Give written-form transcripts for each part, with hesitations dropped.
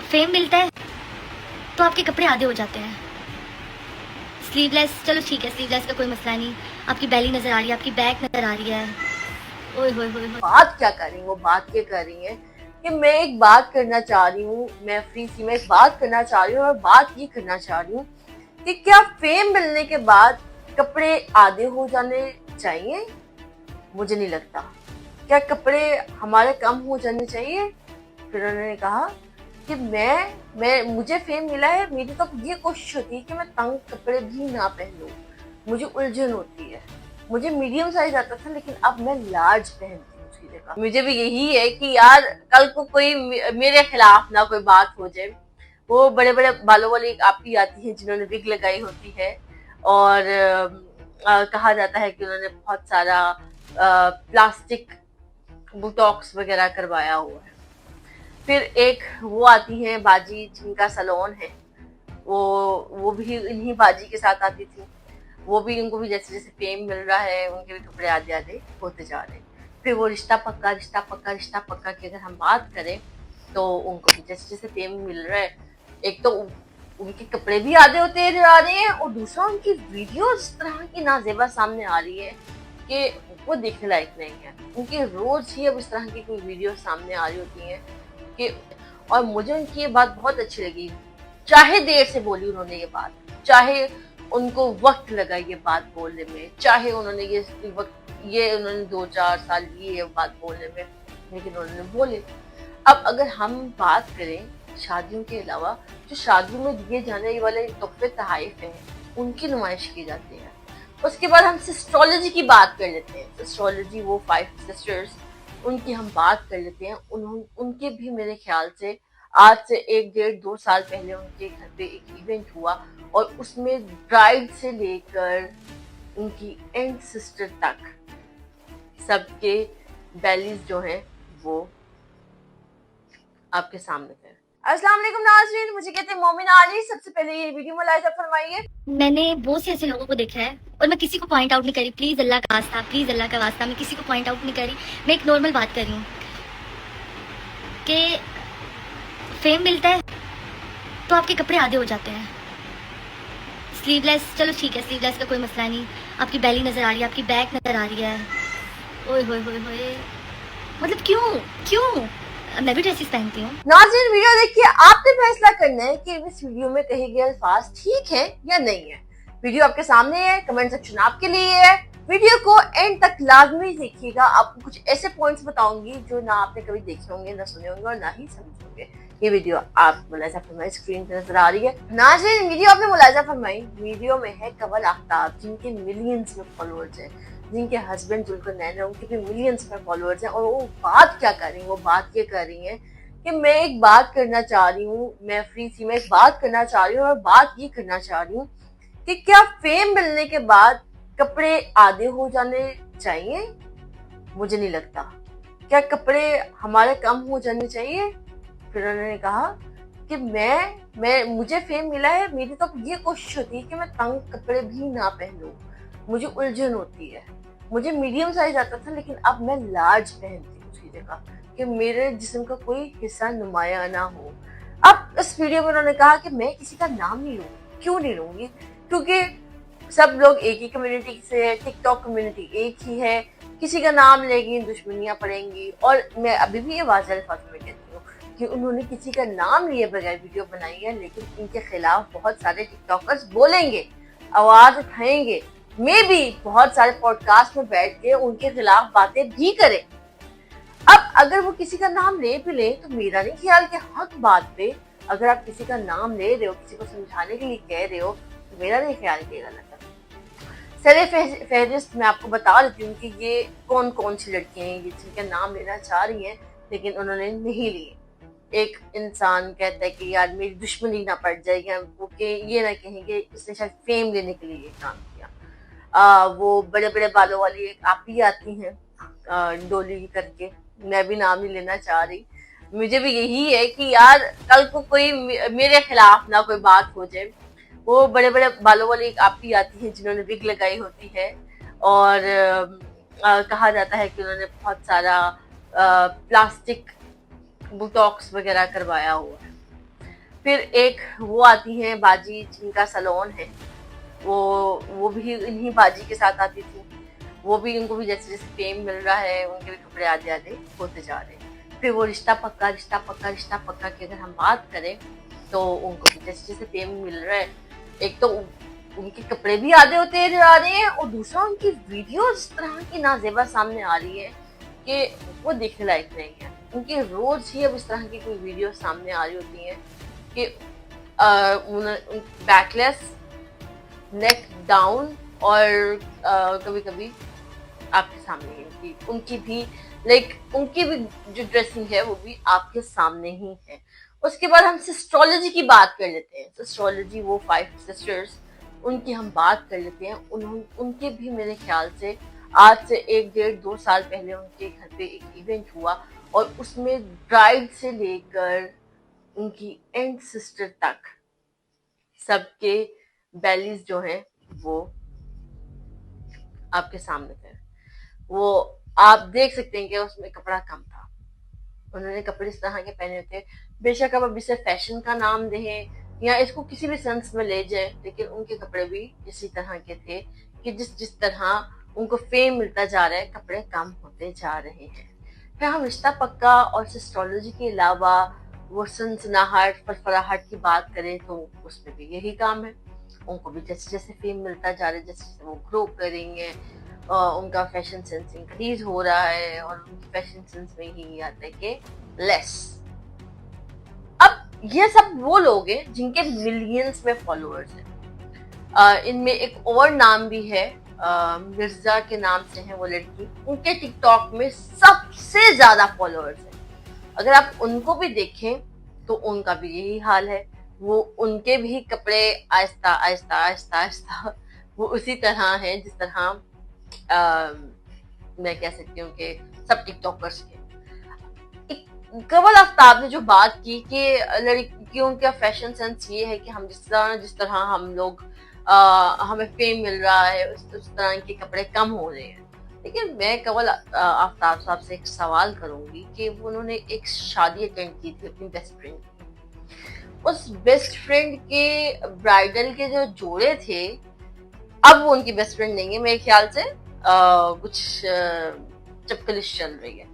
Fame मिलता है तो आपके कपड़े आधे हो जाते हैं। स्लीवलेस, चलो ठीक है, स्लीवलेस का कोई मसला नहीं। आपकी बेली नजर आ रही है, आपकी बैक नजर आ रही है। ओए होए होए होए। बात क्या कर रही है, वो बात क्या कर रही है कि मैं एक बात करना चाह रही हूँ, मैं फ्री थी, मैं एक बात करना चाह रही हूँ और बात ये करना चाह रही हूँ कि क्या फेम मिलने के बाद कपड़े आधे हो जाने चाहिए? मुझे नहीं लगता। क्या कपड़े हमारे कम हो जाने चाहिए? फिर उन्होंने कहा कि मैं मुझे फेम मिला है, मेरी तो ये कोशिश होती है कि मैं तंग कपड़े भी ना पहनूं, मुझे उलझन होती है। मुझे मीडियम साइज आता था लेकिन अब मैं लार्ज पहनती हूँ उसकी जगह। मुझे भी यही है कि यार कल को कोई मेरे खिलाफ ना कोई बात हो जाए। वो बड़े बड़े बालों वाली एक आपी आती है जिन्होंने विग लगाई होती है और कहा जाता है कि उन्होंने बहुत सारा प्लास्टिक बोटॉक्स वगैरह करवाया हुआ है। फिर एक वो आती हैं बाजी जिनका सलोन है, वो भी इन्हीं बाजी के साथ आती थी। वो भी, उनको भी जैसे जैसे फेम मिल रहा है उनके भी कपड़े आधे आधे होते जा रहे हैं। फिर वो रिश्ता पक्का रिश्ता पक्का रिश्ता पक्का की अगर हम बात करें तो उनको भी जैसे जैसे फेम मिल रहा है, एक तो उनके कपड़े भी आधे होते जा रहे हैं और दूसरा उनकी वीडियो इस तरह की नाजेबा सामने आ रही है कि वो देखने लायक नहीं है। उनकी रोज ही अब इस तरह की कोई वीडियो सामने आ रही होती है कि, और मुझे उनकी ये बात बहुत अच्छी लगी। चाहे देर से बोली उन्होंने ये बात, चाहे उनको वक्त लगा ये बात बोलने में, चाहे उन्होंने ये उन्होंने 2-4 साल लिए ये बात बोलने में, लेकिन उन्होंने बोले। अब अगर हम बात करें शादियों के अलावा, जो शादियों में दिए जाने वाले तोहफे तोहफे हैं उनकी नुमाइश की जाती है। उसके बाद हम सिस्ट्रोलॉजी की बात कर लेते हैं। सिस्ट्रोलॉजी, वो 5 सिस्टर्स, उनकी हम बात कर लेते हैं। उनके भी मेरे ख्याल से आज से 1-1.5-2 साल पहले उनके घर पे एक इवेंट हुआ और उसमें ब्राइड से लेकर उनकी एंड सिस्टर तक सबके बैलीज जो हैं वो आपके सामने थे। अस्सलाम वालेकुम नाज़रीन, मुझे कहते हैं मोमिना आली। सबसे पहले ये वीडियो मुलाहिजा फरमाइए। मैंने बहुत से ऐसे लोगों को देखा है और मैं किसी को पॉइंट आउट नहीं करी, प्लीज अल्लाह का वास्ता, प्लीज अल्लाह का वास्ता, मैं किसी को पॉइंट आउट नहीं करी। मैं एक नॉर्मल बात कर रही हूँ कि फेम मिलता है तो आपके कपड़े आधे हो जाते हैं। स्लीवलेस, चलो ठीक है, स्लीवलेस का कोई मसला नहीं। आपकी बेली नजर आ रही है, आपकी बैक नजर आ रही है। ओए होए होए होए। मतलब क्यों क्यों? मैं भी ड्रेसेस पहनती हूँ। नाज़रीन, वीडियो देखिए, आपने फैसला करना है कि इस वीडियो में कहे गए अल्फाज ठीक है या नहीं है। वीडियो आपके सामने है, कमेंट सेक्शन आपके लिए है। वीडियो को एंड तक लाजमी देखिएगा। आपको कुछ ऐसे पॉइंट्स बताऊंगी जो ना आपने कभी देखे होंगे, ना सुने होंगे और ना ही समझे होंगे। ये वीडियो आप मुलाहिजा फरमाई, स्क्रीन पे नजर आ रही है। नाज़रीन, वीडियो आपने मुलाहिजा फरमाई, वीडियो में है कमल आफ्ताब, जिनके मिलियंस में फॉलोअर्स हैं, जिनके हस्बैंड जुल्कर नैन है, उनके भी मिलियंस में फॉलोअर्स हैं। और वो बात क्या कर रही है, वो बात ये कर रही है कि मैं एक बात करना चाह रही हूँ, मैं फ्री थी, मैं एक बात करना चाह रही हूँ और बात ये करना चाह रही हूँ कि क्या फेम मिलने के बाद कपड़े आधे हो जाने चाहिए? मुझे नहीं लगता। क्या कपड़े हमारे कम हो जाने चाहिए? फिर उन्होंने कहा कि मैं मुझे फेम मिला है, मेरी तो ये कोशिश होती है कि मैं तंग कपड़े भी ना पहनूं, मुझे उलझन होती है। मुझे मीडियम साइज आता था लेकिन अब मैं लार्ज पहनती हूँ उसकी जगह, कि मेरे जिस्म का कोई हिस्सा नुमाया ना हो। अब इस वीडियो में उन्होंने कहा कि मैं किसी का नाम नहीं लूंगी। क्यों नहीं लूंगी? क्योंकि सब लोग एक ही कम्युनिटी से है, टिकटॉक कम्युनिटी एक ही है। किसी का नाम लेगी दुश्मनियां पड़ेंगी। और मैं अभी भी ये वाज़ेह अल्फाज़ में कहती हूँ कि उन्होंने किसी का नाम लिए बगैर वीडियो बनाई है, लेकिन इनके खिलाफ बहुत सारे टिकटॉकर्स बोलेंगे, आवाज उठाएंगे, मे भी बहुत सारे पॉडकास्ट में बैठ के उनके खिलाफ बातें भी करें। अब अगर वो किसी का नाम ले भी ले तो मेरा नहीं ख्याल कि हक बात पे अगर आप किसी का नाम ले रहे हो, किसी को समझाने के लिए कह रहे हो, तो मेरा नहीं ख्याल कि गलत है। सरे फहरिस्त मैं आपको बता देती हूँ कि ये कौन कौन सी लड़कियां हैं जिनका नाम लेना चाह रही हैं लेकिन उन्होंने नहीं लिए। एक इंसान कहता है कि यार मेरी दुश्मनी ना पड़ जाएगी, वो कि ये ना कहेंगे इसने शायद फेम लेने के लिए ये काम किया। वो बड़े बड़े बालों वाली एक आपी आती हैं डोली करके, मैं भी नाम नहीं लेना चाह रही। मुझे भी यही है कि यार कल को कोई मेरे खिलाफ ना कोई बात हो जाए। वो बड़े बड़े बालों वाली एक आपी आती है जिन्होंने विग लगाई होती है और कहा जाता है कि उन्होंने बहुत सारा प्लास्टिक बोटॉक्स वगैरह करवाया हुआ है। फिर एक वो आती हैं बाजी जिनका सलोन है, वो भी इन्हीं बाजी के साथ आती थी। वो भी उनको भी जैसे जैसे फेम मिल रहा है उनके भी कपड़े आधे आधे होते जा रहे हैं। फिर वो रिश्ता पक्का रिश्ता पक्का रिश्ता पक्का की अगर हम बात करें तो उनको भी जैसे जैसे फेम मिल रहा है, एक तो उनके कपड़े भी आधे होते जा रहे हैं और दूसरा उनकी वीडियो इस तरह की नाजेबा सामने आ रही है कि वो देखने लायक नहीं है। उनकी रोज ही अब इस तरह की कोई वीडियो सामने आ रही होती है कि बैकलेस, नेक डाउन और कभी कभी आपके सामने है उनकी भी उनकी भी जो ड्रेसिंग है वो भी आपके सामने ही है। उसके बाद हम सिस्ट्रोलॉजी की बात कर लेते हैं। सिस्ट्रोलॉजी वो 5 सिस्टर्स, उनकी हम बात कर लेते हैं। उनके भी मेरे ख्याल से आज से 1 1.5 2 साल पहले उनके घर पे एक इवेंट हुआ और उसमें ब्राइड से लेकर उनकी एंड सिस्टर तक सबके बेलीज जो है वो आपके सामने थे। वो आप देख सकते हैं कि उसमें कपड़ा कम था। उन्होंने कपड़े इस तरह के पहने थे, बेशक अब इसे फैशन का नाम दें या इसको किसी भी सेंस में ले जाए, लेकिन उनके कपड़े भी इसी तरह के थे कि जिस तरह उनको फेम मिलता जा रहा है कपड़े कम होते जा रहे हैं। फिर हम रिश्ता पक्का और सिस्ट्रोलॉजी के अलावा वो सनसनाहट फरफराहट की बात करें तो उसमें भी यही काम है। उनको भी जैसे जैसे फेम मिलता जा रहा है, जैसे जैसे वो ग्रो करेंगे उनका फैशन सेंस इंक्रीज हो रहा है और उनकी फैशन सेंस में ही आता है कि लेस। अब ये सब वो लोग हैं जिनके मिलियंस में फॉलोअर्स हैं। इनमें एक और नाम भी है, मिर्जा के नाम से है वो लड़की। उनके टिकटॉक में सबसे ज्यादा फॉलोअर्स हैं। अगर आप उनको भी देखें तो उनका भी यही हाल है। वो उनके भी कपड़े आहिस्ता आहिस्ता आहिस्ता आहिस्ता वो उसी तरह है जिस तरह मैं कह सकती हूँ कि सब टिकटॉकर्स के। कवल आफ्ताब ने जो बात की कि लड़कियों का फैशन सेंस ये है कि हम जिस तरह हम लोग हमें फेम मिल रहा है उस तरह के कपड़े कम हो रहे हैं। लेकिन मैं कवल आफ्ताब साहब से एक सवाल करूंगी कि उन्होंने एक शादी अटेंड की थी अपनी बेस्ट फ्रेंड की। उस बेस्ट फ्रेंड के ब्राइडल के जो जोड़े थे, अब वो उनकी बेस्ट फ्रेंड नहीं है, मेरे ख्याल से कुछ चपकलिश चल रही है।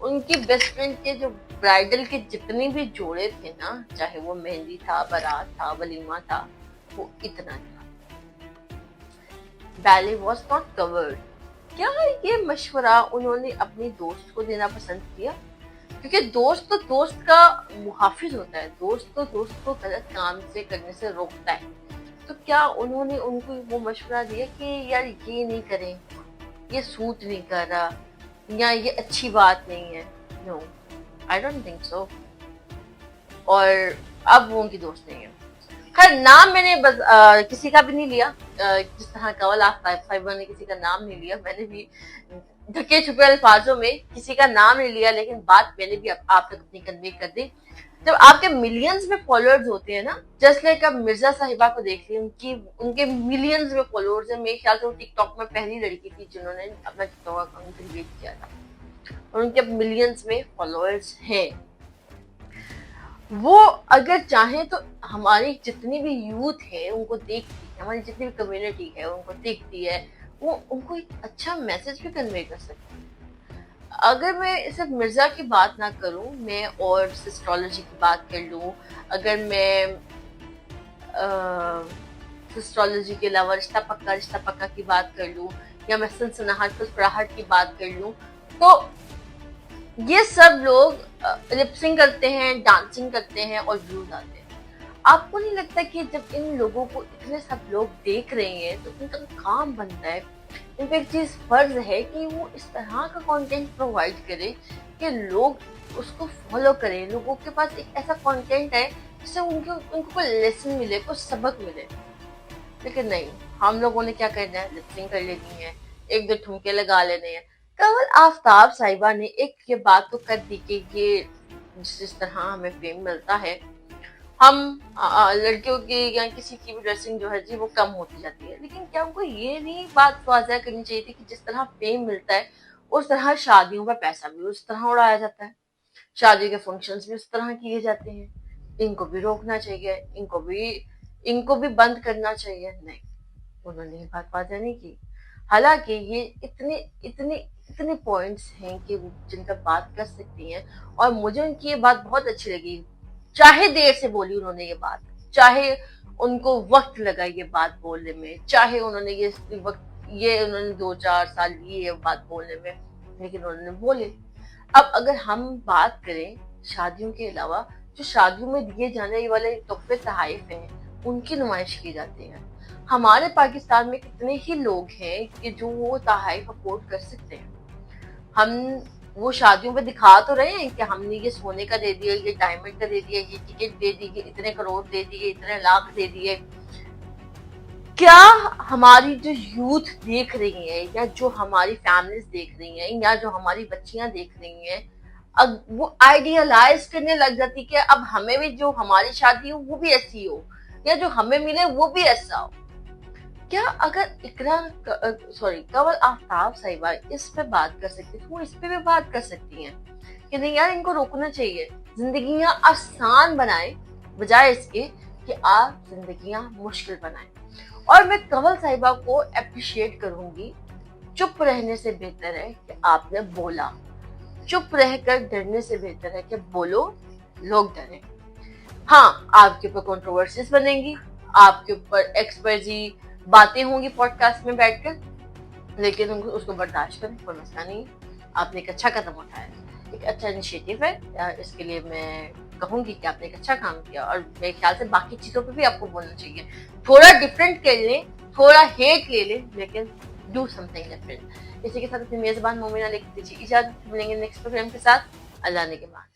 उनकी बेस्ट फ्रेंड के जो ब्राइडल के जितने भी जोड़े थे ना, चाहे वो मेहंदी था, बारात था, वलीमा था, वो इतना था। Ballet was not covered. क्या ये मशवरा उन्होंने अपनी दोस्त को देना पसंद किया? क्योंकि दोस्त तो दोस्त का मुहाफिज होता है, दोस्त तो दोस्त को गलत काम से करने से रोकता है। तो क्या उन्होंने उनको वो मशवरा दिया कि यार ये नहीं करें, ये सूट नहीं कर रहा या ये अच्छी बात नहीं है? No, I don't think so. और अब वो उनकी दोस्त नहीं है। खैर, नाम मैंने बस किसी का भी नहीं लिया, जिस तरह कवल साहिबा ने किसी का नाम नहीं लिया, मैंने भी ढके छुपे अल्फाजों में किसी का नाम नहीं लिया, लेकिन बात मैंने भी आप तक अपनी कन्वे कर दी। जब आपके मिलियंस में फॉलोअर्स होते हैं ना, जस्ट लाइक अब मिर्जा साहिबा को देख ली, उनके मिलियंस में फॉलोअर्स है। मेरे ख्याल से वो टिकटॉक में पहली लड़की थी जिन्होंने अपना टिकटॉक अकाउंट क्रिएट किया था और उनके अब मिलियंस में फॉलोअर्स हैं। वो अगर चाहें तो हमारी जितनी भी यूथ है उनको देखती है, हमारी जितनी भी कम्युनिटी है उनको देखती है, वो उनको एक अच्छा मैसेज भी कन्वे कर सकती है। अगर मैं सिर्फ मिर्जा की बात ना करूं, मैं और सिस्ट्रोलॉजी की बात कर लूं, अगर मैं सिस्ट्रोलॉजी के अलावा रिश्ता पक्का की बात कर लूं, या मैं सनसनाहट फुसफुसाहट की बात कर लूं, तो ये सब लोग लिपसिंग करते हैं, डांसिंग करते हैं और व्यूज आते हैं। आपको नहीं लगता कि जब इन लोगों को इतने सब लोग देख रहे हैं तो इनका काम बनता है, इन पे एक चीज फर्ज है कि वो इस तरह का कंटेंट प्रोवाइड करे कि लोग उसको फॉलो करें। लोगों के पास एक ऐसा कंटेंट है जिससे उनको कोई लेसन मिले, कोई सबक मिले। लेकिन नहीं, हम लोगों ने क्या करना है, लिपसिंग कर लेनी है, एक दो ठुमके लगा लेने हैं। कवल आफ्ताब साहिबा ने एक ये बात तो कर दी कि ये जिस तरह हमें फेम मिलता है, हम लड़कियों की या किसी की भी ड्रेसिंग जो है जी वो कम होती जाती है। लेकिन क्या उनको ये नहीं बात वाज़ह करनी चाहिए थी कि जिस तरह फेम मिलता है उस तरह शादियों का पैसा भी उस तरह उड़ाया जाता है, शादी के फंक्शंस भी उस तरह किए जाते हैं। इनको भी रोकना चाहिए, इनको भी बंद करना चाहिए। नहीं, उन्होंने ये बात वादा नहीं की। हालांकि ये इतने इतने इतने पॉइंट्स हैं कि जिन पर बात कर सकती हैं, और मुझे उनकी ये बात बहुत अच्छी लगी। चाहे देर से बोली उन्होंने ये बात, चाहे उनको वक्त लगा ये बात बोलने में, चाहे उन्होंने ये उन्होंने 2-4 साल लिए ये बात बोलने में, लेकिन उन्होंने बोले। अब अगर हम बात करें शादियों के अलावा, जो शादियों में दिए जाने वाले तोहफे तोहफे हैं उनकी नुमाइश की जाती है। हमारे पाकिस्तान में कितने ही लोग हैं कि जो वो तोहफे अफोर्ड कर सकते हैं। हम वो शादियों में दिखा तो रहे हैं कि हमने ये सोने का दे दिया, ये डायमंड का दे दिया, ये टिकट दे दी, इतने करोड़ दे दिए, इतने लाख दे दिए। क्या हमारी जो यूथ देख रही है, या जो हमारी फैमिलीज देख रही हैं, या जो हमारी बच्चियां देख रही हैं, अब वो आइडियलाइज करने लग जाती कि अब हमें भी जो हमारी शादी हो वो भी ऐसी हो, या जो हमें मिले वो भी ऐसा हो। क्या अगर इकरा सॉरी कवल आफ्ताब साहिबा इस पे बात कर सकती थी, वो इस पे भी बात कर सकती हैं कि नहीं यार, इनको रोकना चाहिए, जिंदगियां आसान बनाए बजाय इसके कि आप जिंदगियां मुश्किल बनाए। और मैं कवल साहिबा को अप्रिशिएट करूंगी। चुप रहने से बेहतर है कि आपने बोला, चुप रहकर डरने से बेहतर है कि बोलो, लोग डरे। हाँ, आपके ऊपर कंट्रोवर्सीज बनेंगी, आपके ऊपर एक्सपर्जी बातें होंगी पॉडकास्ट में बैठकर, लेकिन उसको बर्दाश्त करें, कोई मसला नहीं है। आपने एक अच्छा कदम उठाया, एक अच्छा इनिशिएटिव है, इसके लिए मैं कहूंगी कि आपने एक अच्छा काम किया। और मेरे ख्याल से बाकी चीजों पे भी आपको बोलना चाहिए, थोड़ा डिफरेंट कर लें, थोड़ा हेट ले लें, लेकिन डू समथिंग डिफरेंट। इसी के साथ अपनी मेजबान मोमिना लेकर दीजिए इजाजत, मिलेंगे नेक्स्ट प्रोग्राम के साथ। अल्लाह ने के बाद।